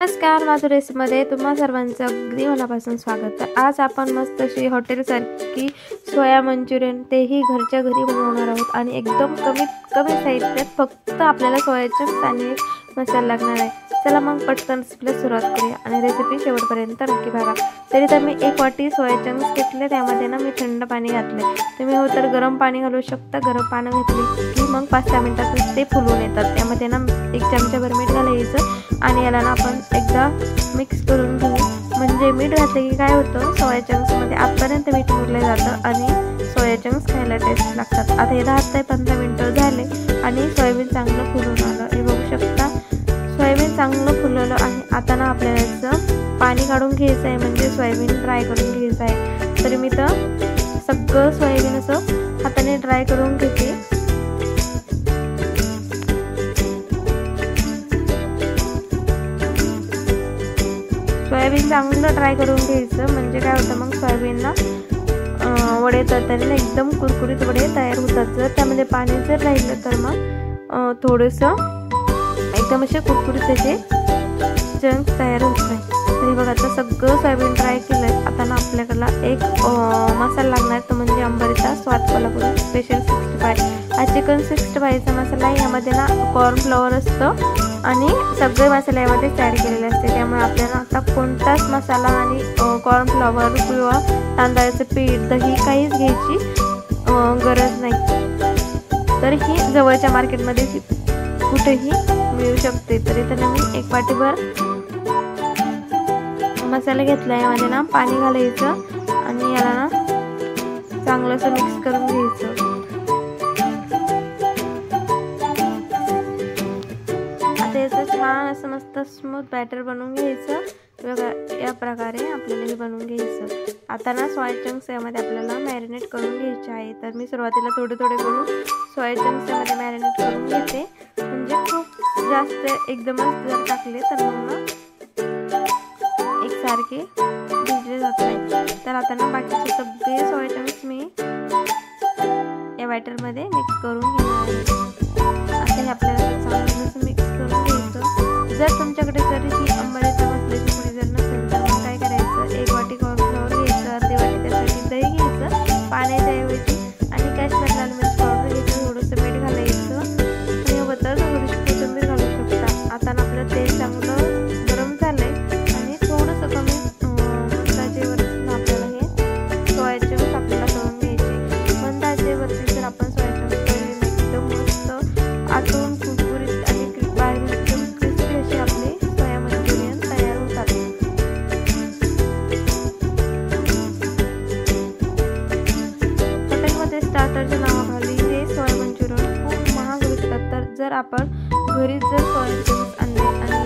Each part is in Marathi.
नमस्कार, माझ्या रेसिपीमध्ये तुम्हा सर्वांचं अगदी मनापासून स्वागत आहे। आज आपण मस्त अशी हॉटेलसारखी सोया मंचुरियन तेही घरच्या घरी बनवणार आहोत आणि एकदम कमीत कमी साहित्यात फक्त आपल्याला सोया चंक्स आणि मसाला लागणार आहे। चला मग पटकन रेसिपीला सुरुवात करूया आणि रेसिपी शेवटपर्यंत नक्की बघा। तरी तर मी 1 वाटी सोया चंक्स घेतले, त्यामध्ये ना मी थंड पाणी घातले। तुम्ही हो तर गरम पाणी घालू शकता। गरम पाणी घातले की मग 5-6 मिनिटातच ते फुलून येतात। त्यामध्ये ना 1 चमचाभर मीठ घालायचं आणि याला ना आपण एकदा मिक्स करून घेऊ। म्हणजे मीठ घातले की काय होतं, सोया चंक्समध्ये आतपर्यंत मीठ मुरलं जातं आणि सोया चंक्स खायला टेस्ट लागतात। आता हे 10 ते 15 मिनिटं झाले आणि सोयाबीन चांगलं फुलून आलं, हे बघू शकता। सोयाबीन चांगलं फुललं आहे। आता ना आपल्याला याचं पाणी काढून घ्यायचं आहे, म्हणजे सोयाबीन ड्राय करून घ्यायचं आहे। तर मी तर सगळं सोयाबीन असं हाताने ड्राय करून घेते। सोयाबीन चांगलं ड्राय करून घ्यायचं, म्हणजे काय होतं मग सोयाबीनला वडे तळताना एकदम कुरकुरीत वडे तयार होतात। जर त्यामध्ये पाणी जर राहिलं तर मग थोडंसं एकदम असे कुरकुरीत त्याचे चंक्स तयार होत नाही। तरी बघा आता सगळं सोयाबीन ड्राय केलंय। आता ना आपल्याकडला एक मसाला लागणार, तो म्हणजे अंबरीचा स्वाद कोल्हापुरी स्पेशल 65। हा चिकन 65चा मसाला आहे। यामध्ये ना कॉर्नफ्लॉवर असतं आणि सगळे मसाले यामध्ये ॲड केलेले असते। त्यामुळे आपल्याला आता कोणताच मसाला आणि कॉर्नफ्लॉवर किंवा तांदळाचं पीठ, दही काहीच घ्यायची गरज नाही। तर ही जवळच्या मार्केटमध्ये कुठेही मिळू शकते। तरी तर मी 1 वाटीभर मसाला घेतला। यामध्ये ना पाणी घालायचं आणि याला ना चांगलं असं मिक्स करून घ्यायचं। आता याचं छान असं मस्त स्मूथ बॅटर बनवून घ्यायचं। बघा या प्रकारे आपल्याला हे बनवून घ्यायचं। आता ना सोया चंक्स यामध्ये आपल्याला मॅरिनेट करून घ्यायचे आहे। तर मी सुरुवातीला थोडे करून सोया चंक्स यामध्ये मॅरिनेट करून घेते, म्हणजे खूप जास्त एकदमच जर टाकले तर मग ना एकसारखे भिजले जात नाही। तर आता ना बाकीचे सगळे सोया चंक्स मी या बॅटरमध्ये मिक्स करून घेणार आहे। आता हे आपल्याला चांगलं मिक्स करून घ्यायचं। जर तुमच्याकडे जर ही अंबरीच्या मसाल्याची पुडी जर नसेल तर मग काय करायचं, 1 वाटी कॉर्नफ्लॉवर घ्यायचं, अर्धी वाटी त्यासाठी दही घ्यायचं पाण्याच्या ऐवजी आणि काश्मीरी लाल मिरच पावडर घ्यायचं, थोडंसं मीठ घालायचं आणि बटर थोडीशी कोथिंबीर घालू शकता। आता ना आपलं तेल चांगलं गरम झालंय आणि थोडंसं कमी मंदाचेवर आपल्याला हे सोया चंक्स आपल्याला तळून घ्यायचे। मंदाचेवरती जर आपण सोया चंक्स तळले एकदम मस्त आतून कुरकुरीत आणि बाहेरून एकदम क्रिस्पी असे आपले सोया मंचुरियन तयार होतात। हॉटेलमध्ये स्टार्टरच्या नावाखाली हे सोया मंचुरियन खूप महाग विकतात। तर जर आपण घरीच जर सोया चंक्स आणले आणि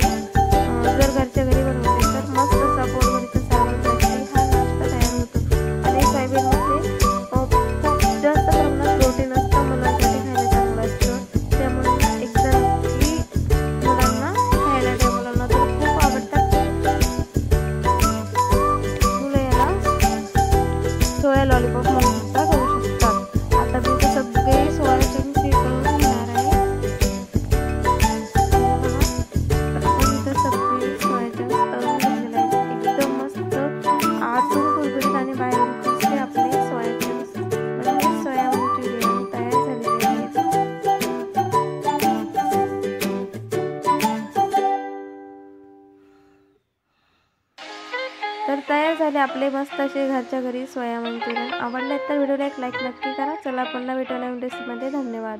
जर घरच्या घरी बनवले तर मस्त असा पोटभरीचा सर्वांसाठी हा नाश्ता तयार होतो। आणि सोयाबीनमध्ये खूप जास्त प्रमाणात प्रोटीन असतं, मुलांसाठी खायला चांगलं असतं। त्यामुळे एकदा नक्की मुलांना खायला द्या, मुलांना तर खूप आवडतात। मुलं याला सोया लॉलीपॉप म्हणून सुद्धा खाऊ शकतात। आता मी ते सगळे सोया चंक्स हे करून घेणार आहे। आपण इथं सगळे सोया चंक्स तळून घेतलेले आहेत। एकदम मस्त आतून कुरकुरीत आणि बाहेरून क्रिस्पी आपले सोया चंक्स म्हणजे सोया मंचुरियन तयार झालेले आहेत। तर तयार झाले आपले मस्त असे घरच्या घरी सोया मंचुरियन। आवडले तर व्हिडिओला एक लाईक नक्की करा। चला पुन्हा भेटूया नवीन रेसिपीमध्ये। धन्यवाद।